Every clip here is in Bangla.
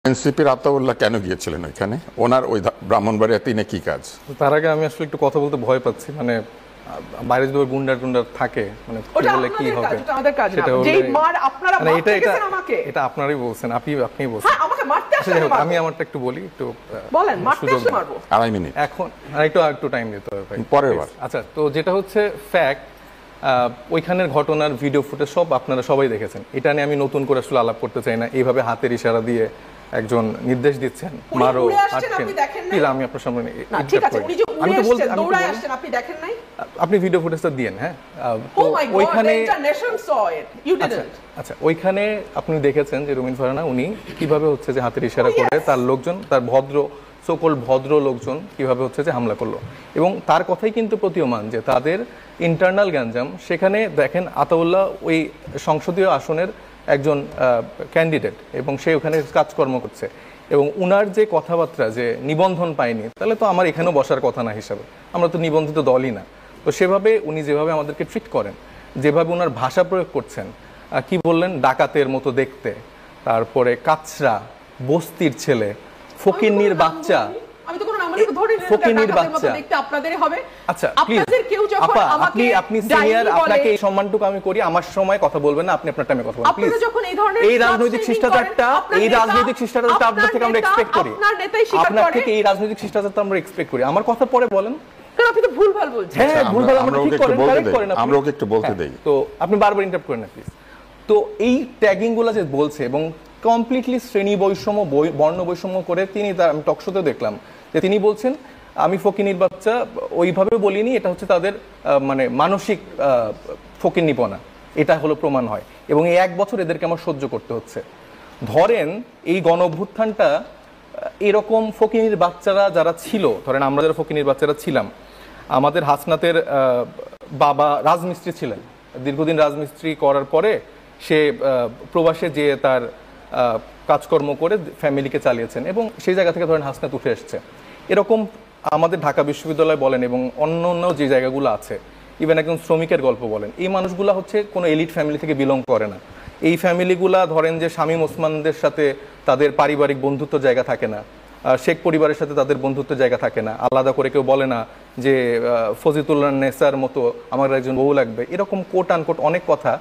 এনসিপির আতাউল্লাহ কেন গিয়েছিলেন ওইখানে? ওনার ওই ব্রাহ্মণবাড়িয়া 3-এ কি কাজ? তার আগে আমি আসলে একটু কথা বলতে ভয় পাচ্ছি, মানে বাইরে যদি ওই গুন্ডার টুন্ডার থাকে, মানে বলে কি হবে, এটা আপনারাই বলছেন, আপনিই বলছেন। আমি আমারটা একটু বলি, একটু বলেন। আড়াই মিনিট এখন, একটু টাইম দিতে হবে ভাই, পরের বার। আচ্ছা, তো যেটা হচ্ছে ফ্যাক্ট, ওইখানের ঘটনার ভিডিও ফুটেজ সব আপনারা সবাই দেখেছেন। এটা নিয়ে আমি নতুন করে আসলে আলাপ করতে চাই না। এইভাবে হাতের ইশারা দিয়ে একজন নির্দেশ দিচ্ছেন, মারো, আটকেন, প্লিজ আমি আপনার সামনে আপনি ভিডিও ফুটেজটা দিয়েন। হ্যাঁ, ওইখানে আচ্ছা, ওইখানে আপনি দেখেছেন যে রুমিন ফারহানা উনি কিভাবে হচ্ছে যে হাতের ইশারা করে তার লোকজন, তার ভদ্র লোকজন কিভাবে হচ্ছে যে হামলা করলো, এবং তার কথাই কিন্তু প্রতীয়মান যে তাদের ইন্টারনাল গ্যাঞ্জাম। সেখানে দেখেন আতাউল্লাহ ওই সংসদীয় আসনের একজন ক্যান্ডিডেট, এবং সে ওখানে কাজকর্ম করছে, এবং উনার যে কথাবার্তা যে নিবন্ধন পায়নি, তাহলে তো আমার এখানেও বসার কথা না হিসাবে, আমরা তো নিবন্ধিত দলই না। তো সেভাবে উনি যেভাবে আমাদেরকে ট্রিট করেন, যেভাবে ওনার ভাষা প্রয়োগ করছেন, কি বললেন, ডাকাতের মতো দেখতে, তারপরে কাচরা, বস্তির ছেলে, ফকিন্নির বাচ্চা, ফকিন্নির বাচ্চা। আচ্ছা প্লিজ আপা, আপনি সিনিয়র, আপনাকে এই সম্মানটুকু আমি করি। আমার সময় কথা বলবেন না, আপনি আপনার টাইমে কথা বলবেন প্লিজ। এই রাজনৈতিক শিষ্টাচারটা আপনার থেকে আমরা এক্সপেক্ট করি, আপনার থেকে এই রাজনৈতিক শিষ্টাচারটা আমরা এক্সপেক্ট করি। আমার কথা পরে বলেন, কারণ আপনি তো ভুলভাল বলছেন। হ্যাঁ, ভুলভাল আমরা ঠিক করেন, কারেক্ট করেন, আমরা ওকে একটু বলতে দেই। তো আপনি বারবার ইন্টারাপ্ট করেন না প্লিজ। তো এই ট্যাগিং গুলো যে বলছে, এবং কমপ্লিটলি শ্রেণী বৈষম্য, বর্ণ বৈষম্য করে তিনি, আমি টকশোতে দেখলাম যে তিনি বলছেন আমি ফকিনির বাচ্চা, ওইভাবে বলিনি, এটা হচ্ছে তাদের মানে মানসিক ফকিন্নিপনা, এটা হলো প্রমাণ হয়, এবং এই 1 বছর এদেরকে আমার সহ্য করতে হচ্ছে। ধরেন এই গণ অভ্যুত্থানটা এরকম ফকিনির বাচ্চারা যারা ছিল, ধরেন আমরা যারা ফকিনির বাচ্চারা ছিলাম, আমাদের হাসনাতের বাবা রাজমিস্ত্রি ছিলেন, দীর্ঘদিন রাজমিস্ত্রি করার পরে সে প্রবাসে যেয়ে তার কাজকর্ম করে ফ্যামিলিকে চালিয়েছেন, এবং সেই জায়গা থেকে ধরেন হাসনাত উঠে এসছে। এরকম আমাদের ঢাকা বিশ্ববিদ্যালয় বলেন এবং অন্য অন্য যে জায়গাগুলো আছে, ইভেন একজন শ্রমিকের গল্প বলেন, এই মানুষগুলা হচ্ছে কোনো এলিট ফ্যামিলি থেকে বিলং করে না। এই ফ্যামিলিগুলা ধরেন যে শামীম ওসমানদের সাথে তাদের পারিবারিক বন্ধুত্ব জায়গা থাকে না, শেখ পরিবারের সাথে তাদের বন্ধুত্ব জায়গা থাকে না, আলাদা করে কেউ বলে না যে ফজিতুল্লাহ নেসার মতো আমার একজন বউ লাগবে, এরকম কোট আনকোট অনেক কথা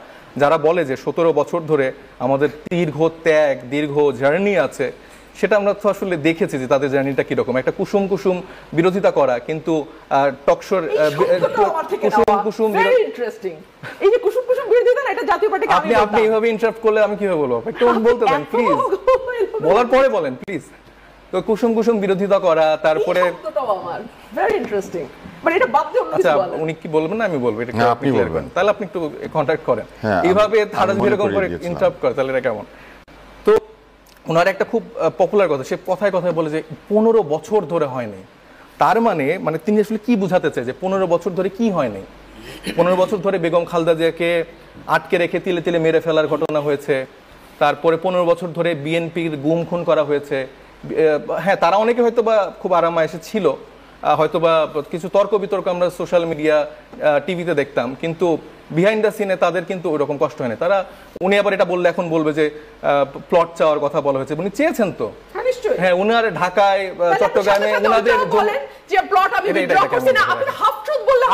যারা বলে যে 17 বছর ধরে আমাদের দীর্ঘ ত্যাগ, দীর্ঘ জার্নি আছে, সেটা আমরা তো আসলে দেখেছি যে তাদের জার্নিটা কিরকম। একটা কুসুম কুসুম বিরোধিতা করা, কিন্তু টকশোর আপনি এইভাবে ইন্টারাপ্ট করলে আমি কিভাবে বলবো? একটু বলতে দেন প্লিজ, বলার পরে বলেন প্লিজ। তো কুসুম কুসুম বিরোধিতা করা, তারপরে আচ্ছা উনি কি বলবেন না আমি বলবো, এটা আপনি ক্লিয়ার করেন, তাহলে আপনি একটু কন্টাক্ট করেন। এইভাবে থারাজ এরকম করে ইন্টারাপ্ট করে, তাহলে এটা কেমন? তো ওনার একটা খুব পপুলার কথা, সে কথায় কথায় বলে যে 15 বছর ধরে হয়নি। তার মানে তিনি আসলে কি বুঝাতে চায় যে 15 বছর ধরে কি হয়নি? 15 বছর ধরে বেগম খালেদা জিয়াকে আটকে রেখে তিলে তিলে মেরে ফেলার ঘটনা হয়েছে, তারপরে 15 বছর ধরে বিএনপির গুম খুন করা হয়েছে। হ্যাঁ, তারা অনেকে হয়তো বা খুব আরামায়েশে ছিল, হয়তো বা কিছু তর্ক বিতর্ক আমরা সোশ্যাল মিডিয়া, টিভিতে দেখতাম, কিন্তু বিহাইন্ড দ্য সিনে তাদের কিন্তু ওই রকম কষ্ট হয়নি। তারা, উনি আবার এটা বললে এখন বলবে যে প্লট চাওয়ার কথা বলা হয়েছে, উনি চেয়েছেন তো। হ্যাঁ, উনার ঢাকায়, চট্টগ্রামে উনাদের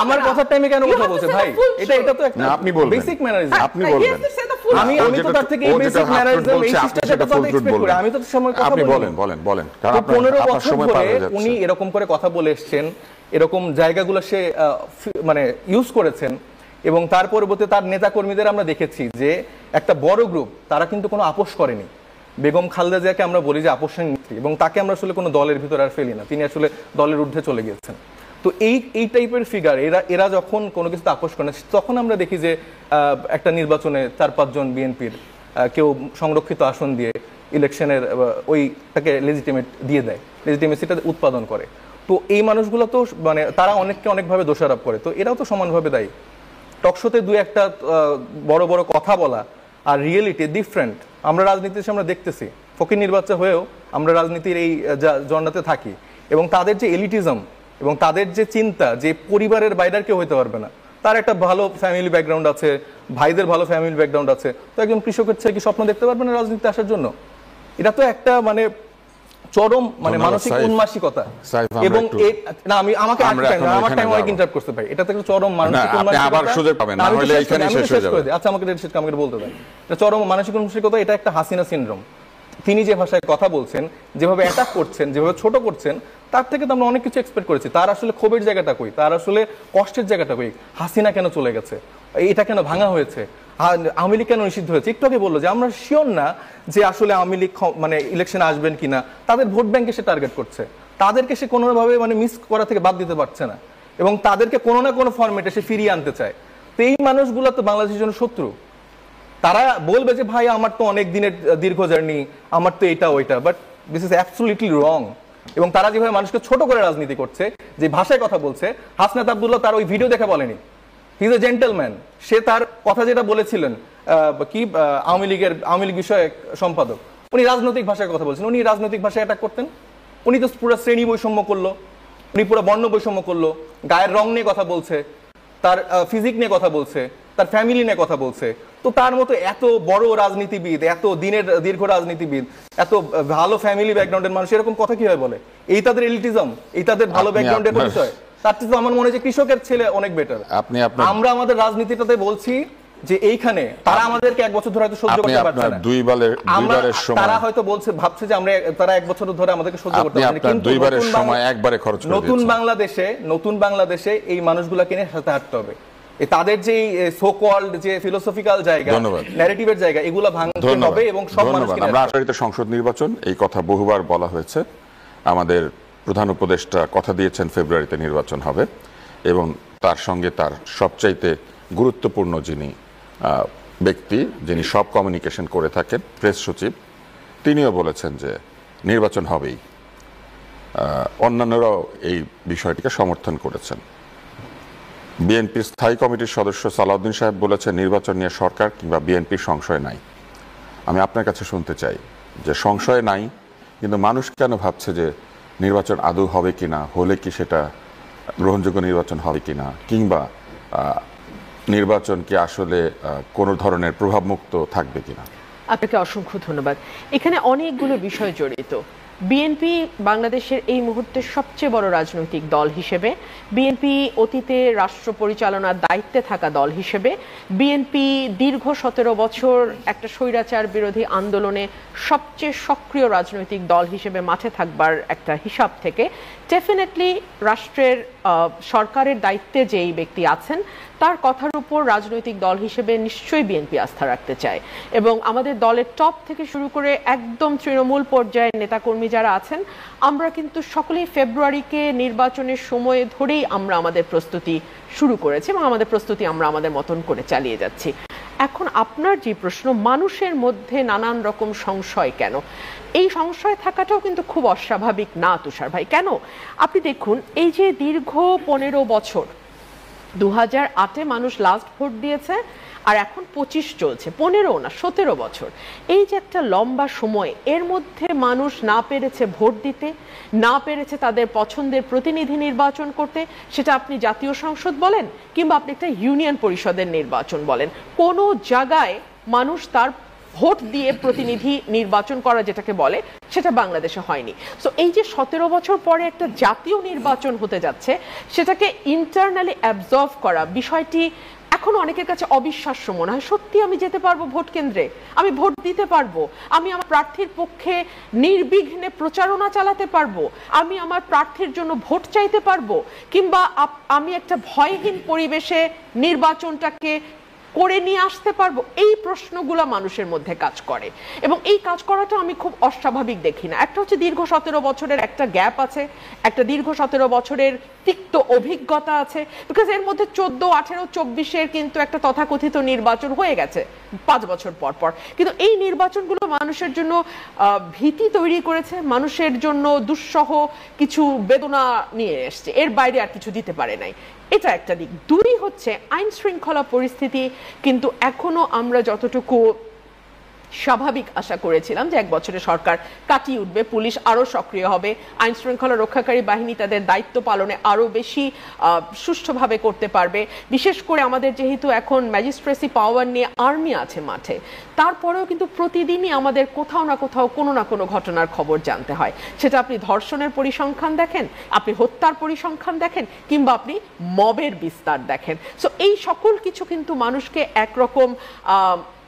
আমার কথার টাইমে কেন কথা বলছে ভাই? এটা তো একটা বেসিক ম্যানারিজম, আপনি বলবেন। আমি তো তার থেকে এই বেসিক ম্যানারিজম, এই শিষ্টাচারটা তো এক্সপেক্ট করি। আমি তো সময় কথা বলি। বলেন কারণ 15 বছর ধরে উনি এরকম করে কথা বলে এসেছেন, এরকম জায়গাগুলো সে মানে ইউজ করেছেন, এবং তার পরবর্তীতে তার নেতা কর্মীদের আমরা দেখেছি যে একটা বড় গ্রুপ, তারা কিন্তু কোনো আপোষ করেনি। বেগম খালেদা জিয়াকে আমরা বলি যে আপোষের নেত্রী, এবং তাকে আমরা আসলে কোনো দলের ভিতরে আর ফেলি না, তিনি আসলে দলের ঊর্ধ্বে চলে গিয়েছেন। তো এই টাইপের ফিগার, এরা যখন কোনো কিছুতে আপোষ করে না, তখন আমরা দেখি যে একটা নির্বাচনে 4-5 জন বিএনপির কেউ সংরক্ষিত আসন দিয়ে ইলেকশনের ওইটাকে লেজিটিমেট দিয়ে দেয়, লেজিটিমেসিটা উৎপাদন করে। তো এই মানুষগুলো তো মানে তারা অনেককে অনেকভাবে দোষারোপ করে, তো এরাও তো সমানভাবে দায়ী। টকশোতে 2-1টা বড় বড় কথা বলা আর রিয়েলিটি ডিফারেন্ট। আমরা রাজনীতিতে আমরা দেখতেছি, ফকির বাচ্চা হয়েও আমরা রাজনীতির এই জন্নাতে থাকি, এবং তাদের যে এলিটিজম এবং তাদের যে চিন্তা যে পরিবারের বাইরে কেউ হইতে পারবে না, তার একটা ভালো ফ্যামিলি ব্যাকগ্রাউন্ড আছে, ভাইদের ভালো ফ্যামিলি ব্যাকগ্রাউন্ড আছে, তো একজন কৃষকের ছেলে কি স্বপ্ন দেখতে পারবে না রাজনীতিতে আসার জন্য? এটা তো একটা মানে চরম মানে ধন্যবাদ, মানসিক সাইফ। উন্মাসিকতা। সাইফ, আমরা এবং একটু- না আমি আমাকে আমরা এখন আমার ওইখানে টাইম অনেক যাবো। ইন্টারাপ্ট করতে পারি, এটা তো চরম মানসিক না, আপনি উন্মাসিকতা। আবার সুযোগ পাবেন, না আমি তো হলে শেষ এইখানেই করি, আমি তো শেষ হয়ে শেষ করে যাবে। দিই। আচ্ছা আমাকে আমাকে বলতে দেন। এটা চরম মানসিক উন্মাসিকতা, এটা একটা হাসিনা সিনড্রোম। তিনি যে ভাষায় কথা বলছেন, যেভাবে অ্যাটাক করছেন, যেভাবে ছোট করছেন, তার থেকে তো আমরা অনেক কিছু এক্সপেক্ট করেছি। তার আসলে ক্ষোভের জায়গাটা কই, তার আসলে কষ্টের জায়গাটা কই, হাসিনা কেন চলে গেছে, এটা কেন ভাঙা হয়েছে, আওয়ামী লীগ কেন নিষিদ্ধ হয়েছে। একটু আগে বললো যে আমরা শিওর না যে আসলে আওয়ামী লীগ মানে ইলেকশনে আসবেন কিনা, তাদের ভোট ব্যাংকে সে টার্গেট করছে, তাদেরকে সে কোনোভাবে মানে মিস করা থেকে বাদ দিতে পারছে না, এবং তাদেরকে কোনো না কোনো ফরম্যাটে সে ফিরিয়ে আনতে চায়। তো এই মানুষগুলো তো বাংলাদেশের জন্য শত্রু। তারা বলবে যে ভাই আমার তো অনেক দিনের দীর্ঘ জার্নি, আমার তো এটা ওইটা, বাট দিস ইজ অ্যাবসলিউটলি রং। এবং তারা যেভাবে মানুষকে ছোট করে রাজনীতি করছে, যে ভাষায় কথা বলছে, হাসনাত আব্দুল্লাহ তার ওই ভিডিও দেখে বলেনি, হি ইজ এ জেন্টলম্যান। সে তার কথা যেটা বলেছিলেন কি আওয়ামী লীগ বিষয়ক সম্পাদক, উনি রাজনৈতিক ভাষায় কথা বলছেন, উনি রাজনৈতিক ভাষায় অ্যাটাক করতেন? উনি তো পুরো শ্রেণী বৈষম্য করলো, উনি পুরো বর্ণ বৈষম্য করলো, গায়ের রং নিয়ে কথা বলছে, তার ফিজিক নিয়ে কথা বলছে, তার ফ্যামিলি নিয়ে কথা বলছে। তো তার মতো এত বড় রাজনীতিবিদ, এত দিনের দীর্ঘ রাজনীতিবিদ, এত ভালো ফ্যামিলি ব্যাকগ্রাউন্ডের মানুষ এরকম কথা কিভাবে বলে? এই তাদের এলিটিজম, এই তাদের ভালো আপনি ব্যাকগ্রাউন্ডের আপনার- পরিচয়। তার চেয়ে তো আমার মনে হয় যে কৃষকের ছেলে অনেক বেটার। আপনি আপনার- আমরা আমাদের রাজনীতিটাতে বলছি যে এইখানে তারা আমাদেরকে 1 বছর ধরে হয়তো সহ্য আপনি করতে পারছে আপনার না। দুইবারের তারা সময় হয়তো ভাবছে যে তারা 1 বছর ধরে আমাদেরকে সহ্য করতে আপনি পারছে না। আপনার কিন্তু দুইবারের নতুন সময় একবারে খরচ করে নতুন দিয়েছেন। নতুন বাংলাদেশে এই মানুষগুলোকে নিয়ে সাথে হাঁটতে হবে। তাদের যে সো কল্ড যে ফিলোসফিক্যাল জায়গা, ধন্যবাদ। ন্যারেটিভের জায়গা, এগুলো ভাঙতে হবে এবং সব মানুষকে আমরা আশারিত সংসদ নির্বাচন, এই কথা বহুবার বলা হয়েছে। আমাদের প্রধান উপদেষ্টা কথা দিয়েছেন ফেব্রুয়ারিতে নির্বাচন হবে, এবং তার সঙ্গে তার সবচাইতে গুরুত্বপূর্ণ যিনি ব্যক্তি, যিনি সব কমিউনিকেশন করে থাকেন, প্রেস সচিব, তিনিও বলেছেন যে নির্বাচন হবেই। অন্যান্যরাও এই বিষয়টিকে সমর্থন করেছেন। বিএনপির স্থায়ী কমিটির সদস্য সালাউদ্দিন সাহেব বলেছেন নির্বাচন নিয়ে সরকার কিংবা বিএনপির সংশয় নাই। আমি আপনার কাছে শুনতে চাই যে সংশয় নাই, কিন্তু মানুষ কেন ভাবছে যে নির্বাচন আদৌ হবে কিনা, হলে কি সেটা গ্রহণযোগ্য নির্বাচন হবে কিনা, কিংবা নির্বাচন কি আসলে কোনো ধরনের প্রভাবমুক্ত থাকবে কিনা? আপনাকে অসংখ্য ধন্যবাদ। এখানে অনেকগুলো বিষয় জড়িত। বিএনপি বাংলাদেশের এই মুহূর্তে সবচেয়ে বড় রাজনৈতিক দল হিসেবে, বিএনপি অতীতে রাষ্ট্র পরিচালনার দায়িত্বে থাকা দল হিসেবে, বিএনপি দীর্ঘ 17 বছর একটা স্বৈরাচার বিরোধী আন্দোলনে সবচেয়ে সক্রিয় রাজনৈতিক দল হিসেবে মাঠে থাকবার একটা হিসাব থেকে ডেফিনেটলি রাষ্ট্রের সরকারের দায়িত্বে যেই ব্যক্তি আছেন তার কথার উপর রাজনৈতিক দল হিসেবে নিশ্চয়ই বিএনপি আস্থা রাখতে চায়। এবং আমাদের দলের টপ থেকে শুরু করে একদম তৃণমূল পর্যায়ের নেতাকর্মী যারা আছেন, আমরা কিন্তু সকলেই ফেব্রুয়ারিকে নির্বাচনের সময় ধরেই আমরা আমাদের প্রস্তুতি শুরু করেছি, এবং আমাদের প্রস্তুতি আমরা আমাদের মতন করে চালিয়ে যাচ্ছি। এখন আপনার যে প্রশ্ন, মানুষের মধ্যে নানান রকম সংশয় কেন, এই সংশয় থাকাটাও কিন্তু খুব অস্বাভাবিক না তুষার ভাই। কেন? আপনি দেখুন, এই যে দীর্ঘ 15 বছর, 2008-এ মানুষ লাস্ট ভোট দিয়েছে, আর এখন 25 চলছে, 15 না 17 বছর। এই যে একটা লম্বা সময়, এর মধ্যে মানুষ না পেরেছে ভোট দিতে, না পেরেছে তাদের পছন্দের প্রতিনিধি নির্বাচন করতে, সেটা আপনি জাতীয় সংসদ বলেন কিংবা আপনি একটা ইউনিয়ন পরিষদের নির্বাচন বলেন, কোনো জায়গায় মানুষ তার ভোট দিয়ে প্রতিনিধি নির্বাচন করা যেটাকে বলে, সেটা বাংলাদেশে হয়নি। সো এই যে 17 বছর পরে একটা জাতীয় নির্বাচন হতে যাচ্ছে, সেটাকে ইন্টারনালি অ্যাবজর্ভ করা বিষয়টি এখন অনেকের কাছে অবিশ্বাস্য মনে হয়। সত্যি আমি যেতে পারবো ভোট কেন্দ্রে, আমি ভোট দিতে পারবো, আমি আমার প্রার্থীর পক্ষে নির্বিঘ্নে প্রচারণা চালাতে পারবো, আমি আমার প্রার্থীর জন্য ভোট চাইতে পারবো, কিংবা আমি একটা ভয়হীন পরিবেশে নির্বাচনটাকে করে নিয়ে আসতে পারবো। এই প্রশ্নগুলো মানুষের মধ্যে কাজ করে, এবং এই কাজ করাটা আমি খুব অস্বাভাবিক দেখি না। একটা হচ্ছে দীর্ঘ 17 বছরের একটা গ্যাপ আছে, একটা দীর্ঘ 17 বছরের তিক্ত অভিজ্ঞতা আছে, বিকজ এর মধ্যে 14, 18, 24-এর কিন্তু একটা তথাকথিত নির্বাচন হয়ে গেছে 5 বছর পর পর। কিন্তু এই নির্বাচনগুলো মানুষের জন্য ভীতি তৈরি করেছে, মানুষের জন্য দুঃসহ কিছু বেদনা নিয়ে এসছে, এর বাইরে আর কিছু দিতে পারে নাই। এটা একটা দিক। 2 হচ্ছে আইন শৃঙ্খলা পরিস্থিতি কিন্তু এখনো আমরা যতটুকু স্বাভাবিক আশা করেছিলাম যে 1 বছরে সরকার কাটিয়ে উঠবে, পুলিশ আরো সক্রিয় হবে, আইন শৃঙ্খলা রক্ষাকারী বাহিনী তাদের দায়িত্ব পালনে আরো বেশি সুষ্ঠুভাবে করতে পারবে। বিশেষ করে আমাদের যেহেতু এখন ম্যাজিস্ট্রেসি পাওয়ার নিয়ে আর্মি আছে মাঠে, তারপরেও কিন্তু প্রতিদিনই আমাদের কোথাও না কোথাও কোনো না কোনো ঘটনার খবর জানতে হয়। সেটা আপনি ধর্ষণের পরিসংখ্যান দেখেন, আপনি হত্যার পরিসংখ্যান দেখেন, কিংবা আপনি মবের বিস্তার দেখেন। সো এই সকল কিছু কিন্তু মানুষকে একরকম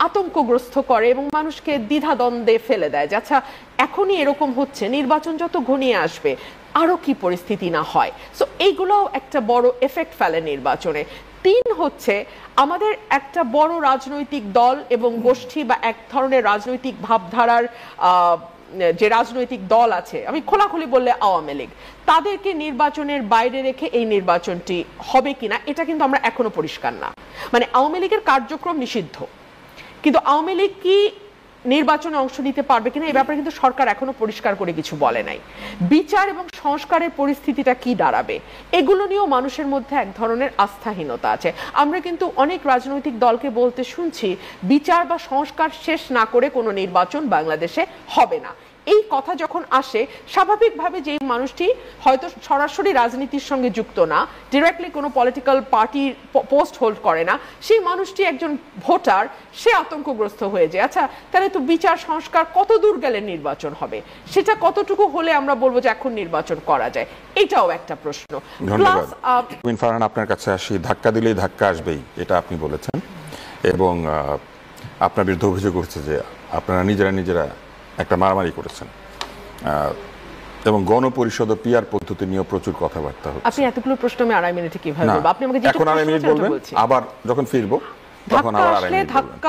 আতঙ্কগ্রস্ত করে এবং মানুষকে দ্বিধাদ্বন্দ্বে ফেলে দেয় যে আচ্ছা এখনই এরকম হচ্ছে, নির্বাচন যত ঘনিয়ে আসবে আরো কি পরিস্থিতি না হয়। সো এইগুলোও একটা বড় এফেক্ট ফেলে নির্বাচনে। 3 হচ্ছে আমাদের একটা বড় রাজনৈতিক দল এবং গোষ্ঠী বা এক ধরনের রাজনৈতিক ভাবধারার যে রাজনৈতিক দল আছে, আমি খোলাখুলি বললে আওয়ামী লীগ, তাদেরকে নির্বাচনের বাইরে রেখে এই নির্বাচনটি হবে কিনা এটা কিন্তু আমরা এখনো পরিষ্কার না। মানে আওয়ামী লীগের কার্যক্রম নিষিদ্ধ, কিন্তু আওয়ামী লীগ কি নির্বাচনে অংশ নিতে পারবে কিনা এই ব্যাপারে কিন্তু সরকার এখনো পরিষ্কার করে কিছু বলে নাই। বিচার এবং সংস্কারের পরিস্থিতিটা কি দাঁড়াবে এগুলো নিয়েও মানুষের মধ্যে এক ধরনের আস্থাহীনতা আছে। আমরা কিন্তু অনেক রাজনৈতিক দলকে বলতে শুনছি বিচার বা সংস্কার শেষ না করে কোনো নির্বাচন বাংলাদেশে হবে না। এই কথা যখন আসে, স্বাভাবিকভাবে যে মানুষটি হয়তো সরাসরি রাজনীতির সঙ্গে যুক্ত না, ডিরেক্টলি কোনো পলিটিক্যাল পার্টির পোস্ট হোল্ড করে না, সেই মানুষটি একজন ভোটার, সে আতঙ্কগ্রস্ত হয়ে যায়। আচ্ছা তাহলে তো বিচার সংস্কার কত দূর গেলে নির্বাচন হবে, সেটা কতটুকু হলে আমরা বলবো যে এখন নির্বাচন করা যায়, এটাও একটা প্রশ্ন। ধন্যবাদ। ফারহান, আপনার কাছে আসি। ধাক্কা দিলেই ধাক্কা আসবেই, এটা আপনি বলেছেন, এবং আপনার বিরুদ্ধে অভিযোগ উঠছে যে আপনারা নিজেরা একটা মারামারি করেছেন, এবং গণপরিষদ ও পিআর পদ্ধতি নিয়ে প্রচুর কথাবার্তা হচ্ছে। আপনি এতগুলো প্রশ্ন আমি 2.5 মিনিটে কিভাবে বলবো? আপনি আমাকে এখন 2.5 মিনিট বলবেন, আবার যখন ফিরবো তখন আবার 2.5 মিনিট বলবেন।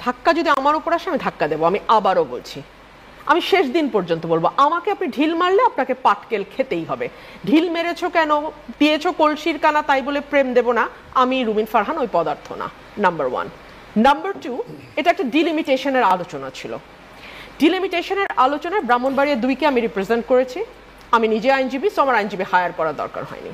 ধাক্কা যদি আমার উপর আসে আমি ধাক্কা দেবো। আমি আবারও বলছি, আমি শেষ দিন পর্যন্ত বলবো, আমাকে আপনি ঢিল মারলে আপনাকে পাটকেল খেতেই হবে। ঢিল মেরেছো কেন, দিয়েছো কলসির কানা তাই বলে প্রেম দেব না। আমি রুমিন ফারহান ওই পদার্থ না, নাম্বার 1। নাম্বার 2, এটা একটা ডিলিমিটেশনের আলোচনা ছিল। ডিলিমিটেশনের আলোচনায় ব্রাহ্মণবাড়িয়া 2কে আমি রিপ্রেজেন্ট করেছি। আমি নিজে আইনজীবী, সো আমার আইনজীবী হায়ার করার দরকার হয়নি।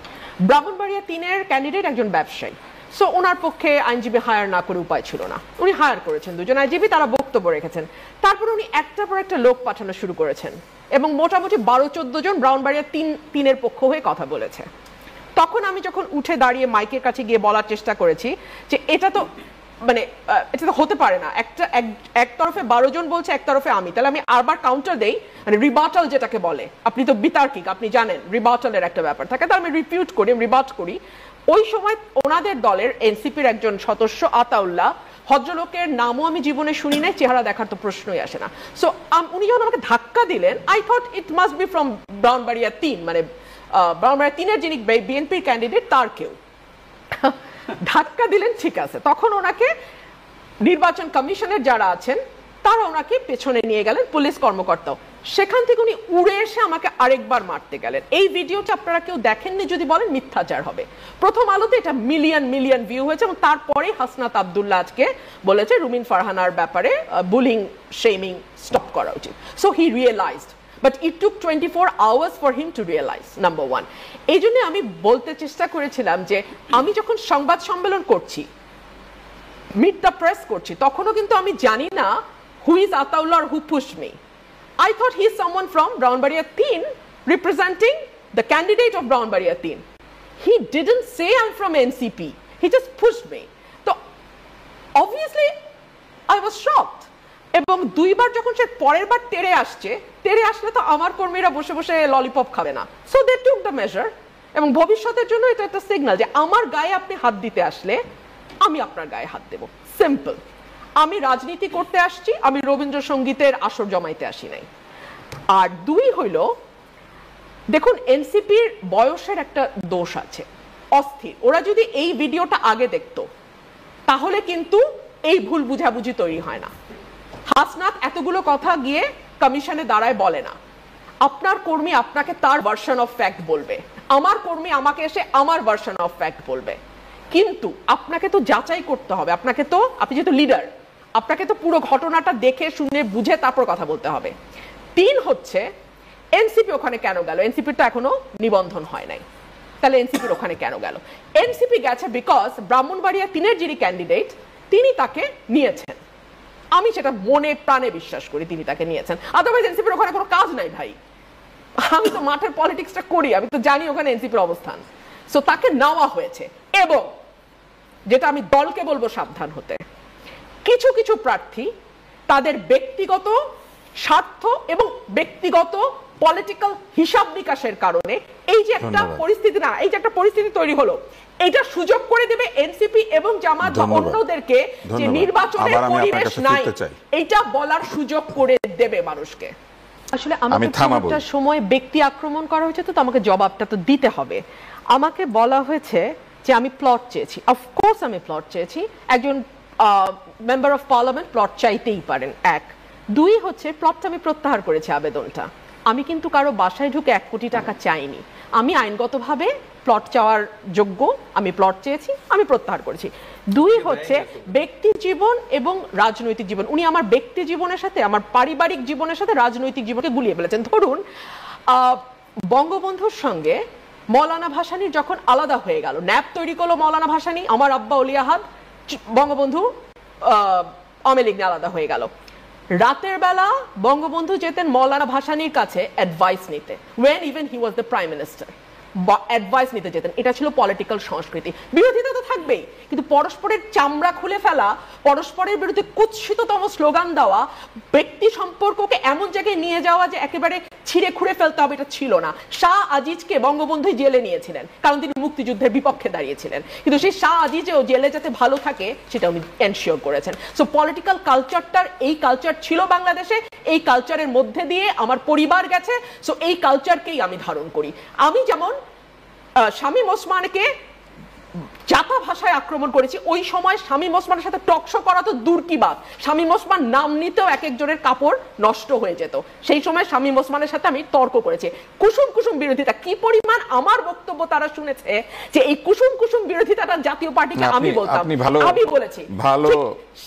ব্রাহ্মণবাড়িয়া 3-এর ক্যান্ডিডেট একজন ব্যবসায়ী, সো ওনার পক্ষে আইনজীবী হায়ার না করে উপায় ছিল না, উনি হায়ার করেছেন 2জন আইনজীবী, তারা বক্তব্য রেখেছেন। তারপর উনি একটার পর একটা লোক পাঠানো শুরু করেছেন এবং মোটামুটি 12-14 জন ব্রাহ্মণবাড়িয়া 3-এর পক্ষ হয়ে কথা বলেছে। তখন আমি যখন উঠে দাঁড়িয়ে মাইকের কাছে গিয়ে বলার চেষ্টা করেছি যে এটা তো হতে পারে না, এক তরফে 12 জন বলছে, এক তরফে আমি, তাহলে আমি আবার কাউন্টার দেই, মানে রিবাটাল যেটাকে বলে, আপনি তো বিতার্কিক, আপনি জানেন রিবাটালের একটা ব্যাপার থাকে, তাহলে আমি রিপিউট করি, রিবাট করি। ওই সময় ওনাদের দলের এনসিপির একজন সদস্য আতাউল্লাহ, ভদ্রলোকের নামও আমি জীবনে শুনি নাই, চেহারা দেখার তো প্রশ্নই আসে না। সো উনি যখন আমাকে ধাক্কা দিলেন, I thought it must be from Brahmanbaria 3, মানে ব্রাহ্মণবাড়িয়া 3-এর যিনি বিএনপির ক্যান্ডিডেট তার কেউ। ধাক্কা দিলেন, ঠিক আছে। তখন ওনাকে নির্বাচন কমিশনের যারা আছেন তারা ওনাকে পেছনে নিয়ে গেলেন, পুলিশ কর্মকর্তাও। সেখান থেকে উনি উড়ে এসে আমাকে আরেকবার মারতে গেলেন। এই ভিডিওটা আপনারা কেউ দেখেননি যদি বলেন মিথ্যাচার হবে। প্রথম আলোতে এটা মিলিয়ন ভিউ হয়েছে এবং তারপরে হাসনাত আব্দুল্লাহ আজকে বলেছে রুমিন ফারহানার ব্যাপারে বুলিং শেমিং স্টপ করা উচিত। So he realised, but it took 24 hours for him to realise, number 1। এই জন্য আমি বলতে চেষ্টা করেছিলাম যে আমি যখন সংবাদ সম্মেলন করছি, মিট দ্য প্রেস করছি, তখনও কিন্তু আমি জানি না who is Ataullah or who pushed me. I thought he is someone from Brownbaria 3 representing the candidate of Brownbaria 3. He didn't say I'm from NCP. He just pushed me. So obviously I was shocked. এবং 2বার যখন সে পরের বার তেড়ে আসলে তো আমার কর্মীরা বসে বসে ললিপপ খাবে না, so they took the measure. এবং ভবিষ্যতের জন্য এটা একটা সিগন্যাল যে আমার গায়ে আপনি হাত দিতে আসলে আমি আপনার গায়ে হাত দেব, সিম্পল। আমি রাজনীতি করতে আসছি, আমি রবীন্দ্রসঙ্গীতের আসর জমাইতে আসি নাই। আর 2 হইল, দেখুন এনসিপির বয়সের একটা দোষ আছে, অস্থির। ওরা যদি এই ভিডিওটা আগে দেখতো তাহলে কিন্তু এই ভুল বুঝাবুঝি তৈরি হয় না। হাসনাত এতগুলো কথা গিয়ে কমিশনে দাঁড়ায় বলে না, আপনার কর্মী আপনাকে তার ভার্সন অফ ফ্যাক্ট বলবে, আমার কর্মী আমাকে এসে আমার ভার্সন অফ ফ্যাক্ট বলবে। কিন্তু আপনাকে তো যাচাই করতে হবে, আপনি যেহেতু লিডার, আপনাকে তো পুরো ঘটনাটা দেখে শুনে বুঝে তারপর কথা বলতে হবে। 3 হচ্ছে এনসিপি ওখানে কেন গেল? এনসিপির তো এখনো নিবন্ধন হয় নাই, তাহলে এনসিপির ওখানে কেন গেল? এনসিপি গেছে বিকজ ব্রাহ্মণবাড়িয়া 3-এর যিনি ক্যান্ডিডেট তিনি তাকে নিয়েছেন। আমি সেটা মনে প্রাণে বিশ্বাস করি তিনি তাকে নিয়েছেন, আদারওয়াইজ এনসিপির ওখানে কোনো কাজ নাই ভাই। আমি তো মাঠের পলিটিক্সটা করি, আমি তো জানি ওখানে এনসিপির অবস্থান। সো তাকে নেওয়া হয়েছে, এবং যেটা আমি দলকে বলবো সাবধান হতে, কিছু কিছু প্রার্থী তাদের ব্যক্তিগত স্বার্থ এবং ব্যক্তিগত পলিটিক্যাল হিসাব নিকাশের কারণে এই যে একটা পরিস্থিতি, না এই যে একটা পরিস্থিতি তৈরি হলো, এটা সুযোগ করে দেবে এনসিপি এবং জামাত বা অন্যদেরকে যে নির্বাচনের পরিবেশ নাই, এটা বলার সুযোগ করে দেবে মানুষকে। আসলে আমাকে পুরোটা সময় ব্যক্তি আক্রমণ করা হয়েছে, তো আমাকে জবাবটা তো দিতে হবে। আমাকে বলা হয়েছে যে আমি প্লট চেয়েছি। অফকোর্স আমি প্লট চেয়েছি, একজন মেম্বার অফ পার্লামেন্ট প্লট চাইতেই পারেন। এক, দুই হচ্ছে প্লটটা আমি প্রত্যাহার করেছি আবেদনটা। আমি কিন্তু কারো বাসায় ঢুকে 1 কোটি টাকা চাইনি। আমি আইনগতভাবে প্লট চাওয়ার যোগ্য, আমি প্লট চেয়েছি, আমি প্রত্যাহার করেছি। দুই হচ্ছে ব্যক্তি জীবন এবং রাজনৈতিক জীবন। উনি আমার ব্যক্তি জীবনের সাথে, আমার পারিবারিক জীবনের সাথে রাজনৈতিক জীবনকে গুলিয়ে ফেলেছেন। ধরুন বঙ্গবন্ধুর সঙ্গে মৌলানা ভাসানীর যখন আলাদা হয়ে গেল, ন্যাপ তৈরি করলো মৌলানা ভাসানী, আমার আব্বা অলি আহাদ, বঙ্গবন্ধু আওয়ামী লীগ নিয়ে আলাদা হয়ে গেল। রাতের বেলা বঙ্গবন্ধু যেতেন মৌলানা ভাসানীর কাছে অ্যাডভাইস নিতে, when even he was the prime minister, advice নিতে যেতেন। এটা ছিল পলিটিক্যাল সংস্কৃতি। বিরোধিতা তো থাকবেই, কিন্তু পরস্পরের চামড়া খুলে ফেলা, পরস্পরের বিরুদ্ধে কুৎসিততম স্লোগান দেওয়া, ব্যক্তি সম্পর্ককে এমন জায়গায় নিয়ে যাওয়া যে একেবারে ছিঁড়ে খুঁড়ে ফেলতে হবে, এটা ছিল না। শাহ আজিজকে বঙ্গবন্ধু জেলে নিয়েছিলেন কারণ তিনি মুক্তিযুদ্ধের বিপক্ষে দাঁড়িয়েছিলেন, কিন্তু সেই শাহ আজিজেও জেলে যাতে ভালো থাকে সেটা উনি এনশিওর করেছেন। সো পলিটিক্যাল কালচারটার, এই কালচার ছিল বাংলাদেশে, এই কালচারের মধ্যে দিয়ে আমার পরিবার গেছে। সো এই কালচারকেই আমি ধারণ করি। আমি যেমন শামীম ওসমানকে জাতা ভাষায় আক্রমণ করেছি, ওই সময় শামীম ওসমানের সাথে টকশো করা তো দূর কি বাত, শামীম ওসমান নাম নিতেও এক একজনের কাপড় নষ্ট হয়ে যেত। সেই সময় শামীম ওসমানের সাথে আমি তর্ক করেছি। কুসুম কুসুম বিরোধিতা কি পরিমাণ আমার বক্তব্য তারা শুনেছে, যে এই কুসুম কুসুম বিরোধিতাটা জাতীয় পার্টিকে আমি বলতাম, আমি বলেছি ভালো,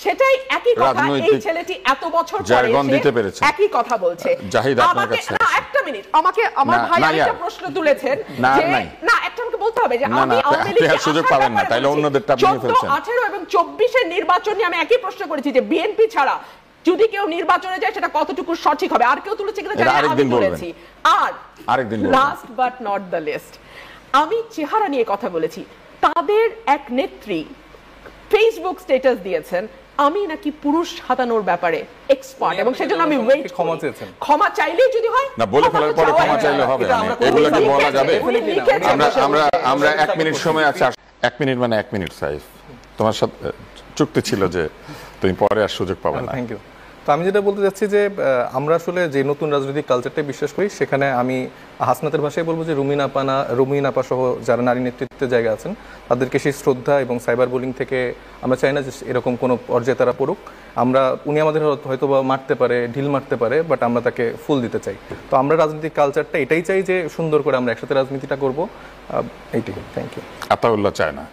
সেটাই একই কথা। এই ছেলেটি এত বছর পরে একই কথা বলছে। আমাকে না, একটা মিনিট, আমাকে আমার ভাই একটা প্রশ্ন তুলেছেন যে না, একটা আমাকে বলতে হবে যে আমি আওয়ামী লীগের সুযোগ পাবেন না, তাইলে অন্যদেরটা আপনি নিয়ে ফেলছেন। 18 এবং 24 নির্বাচন নিয়ে আমি একই প্রশ্ন করেছি যে বিএনপি ছাড়া যদি কেউ নির্বাচনে যায় সেটা কতটুকু সঠিক হবে। আর কেউ তুলেছে কিনা জানি না, আমি বলেছি। আর আরেকদিন last but not the least, আমি চেহারা নিয়ে কথা বলেছি। তাদের এক নেত্রী ফেসবুক স্ট্যাটাস দিয়েছেন আমি নাকি পুরুষ হাতানোর ব্যাপারে এক্সপার্ট, এবং সেজন্য আমি ওয়েট ক্ষমা চেয়েছেন। ক্ষমা চাইলেই যদি হয় না, বলে ফেলার পরে ক্ষমা চাইলে হবে না, এগুলো কি বলা যাবে? আমরা 1 মিনিট সময় আছে, 1 মিনিট মানে 1 মিনিট সাইফ, তোমার সাথে চুক্তি ছিল যে তুমি পরে আর সুযোগ পাবে না। Thank you. তো আমি যেটা বলতে চাচ্ছি যে আমরা আসলে যে নতুন রাজনৈতিক কালচারটাই বিশ্বাস করি, সেখানে আমি হাসনাতের ভাষায় বলবো যে রুমিন আপা সহ যারা নারী নেতৃত্বের জায়গা আছেন তাদেরকে সেই শ্রদ্ধা এবং সাইবার বুলিং থেকে আমরা চাই না যে এরকম কোনো পর্যায়ে তারা পড়ুক। উনি আমাদের হয়তো বা মারতে পারে, ঢিল মারতে পারে, বাট আমরা তাকে ফুল দিতে চাই। তো আমরা রাজনৈতিক কালচারটা এটাই চাই যে সুন্দর করে আমরা একসাথে রাজনীতিটা করবো, এইটাই। Thank you. আতাউল্লাহ চায় না।